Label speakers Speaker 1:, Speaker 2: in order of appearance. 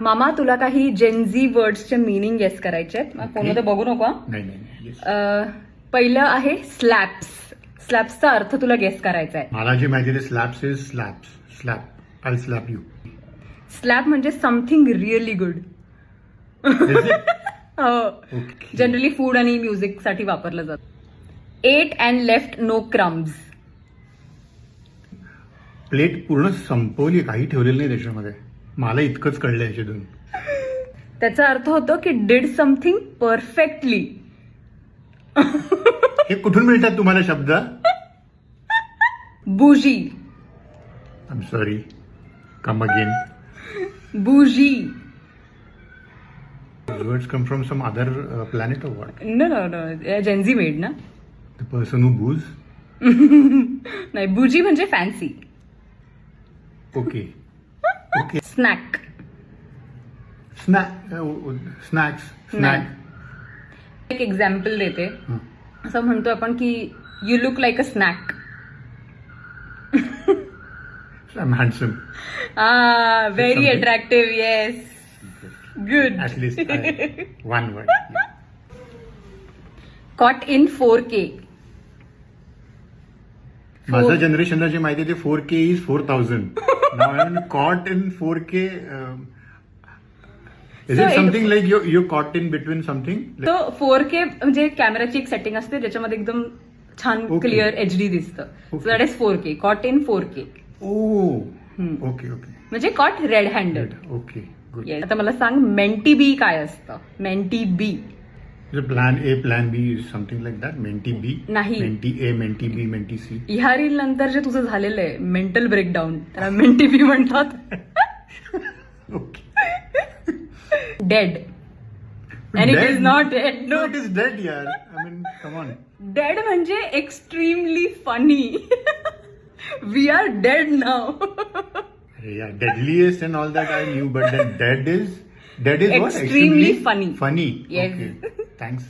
Speaker 1: मामा तुला काही जेनझी वर्ड्सचे मिनिंग गेस करायचे आहेत. फोनमध्ये बघू नको हा.
Speaker 2: नाही.
Speaker 1: पहिलं आहे स्लॅप्स. स्लॅप्सचा अर्थ तुला गेस करायचा आहे.
Speaker 2: मला जे माहिती आहे slaps is slap I slap you.
Speaker 1: Slap म्हणजे something really good. Generally food आणि म्युझिक साठी वापरलं जातं. Ate and left no crumbs.
Speaker 2: Plate पूर्ण संपवली, काही ठेवलेलं नाही त्याच्यामध्ये. मला इतकंच कळलं याच्यातून.
Speaker 1: त्याचा अर्थ होतो की डिड समथिंग परफेक्टली.
Speaker 2: हे कुठून मिळतात तुम्हाला शब्द?
Speaker 1: Boujee.
Speaker 2: I am sorry, come again.
Speaker 1: Boujee.
Speaker 2: Words come from some other planet or what?
Speaker 1: No. Gen Z made ना.
Speaker 2: The person who booze?
Speaker 1: नाही, बुजी म्हणजे फॅन्सी.
Speaker 2: Okay.
Speaker 1: स्नॅक.
Speaker 2: Snack.
Speaker 1: एक एक्झाम्पल देते. असं म्हणतो आपण की you look like a snack.
Speaker 2: I'm handsome.
Speaker 1: Very attractive. Yes, good.
Speaker 2: At least one word.
Speaker 1: Caught in 4K.
Speaker 2: माझ्या जनरेशनला जे माहिती आहे ते 4K is 4000. Now I'm caught in 4K. Is
Speaker 1: So
Speaker 2: it something like you're caught in between something?
Speaker 1: तो 4K म्हणजे कॅमेराची एक setting असते ज्याच्यामध्ये एकदम छान
Speaker 2: Okay.
Speaker 1: क्लिअर HD दिसतं. So that is 4K. Caught in 4K.
Speaker 2: Oh. Okay.
Speaker 1: म्हणजे caught red handed.
Speaker 2: Okay. Good.
Speaker 1: आता मला सांग मेंटी बी काय असतं? मेंटी बी.
Speaker 2: So plan A, plan B is something like that. Menti B.
Speaker 1: नाही.
Speaker 2: Menti A, Menti B, Menti C.
Speaker 1: ह्या रील नंतर जे तुझं झालेलं आहे मेंटल ब्रेकडाऊन त्याला मेंटी बी म्हणतात.
Speaker 2: Okay.
Speaker 1: Dead. And it is not dead.
Speaker 2: No, it is dead, yaar. I mean, come on.
Speaker 1: Dead म्हणजे extremely funny. We are dead now.
Speaker 2: Yeah, deadliest and all that I knew, but then dead is what?
Speaker 1: Extremely funny.
Speaker 2: Funny.
Speaker 1: Yes.
Speaker 2: Okay. Thanks.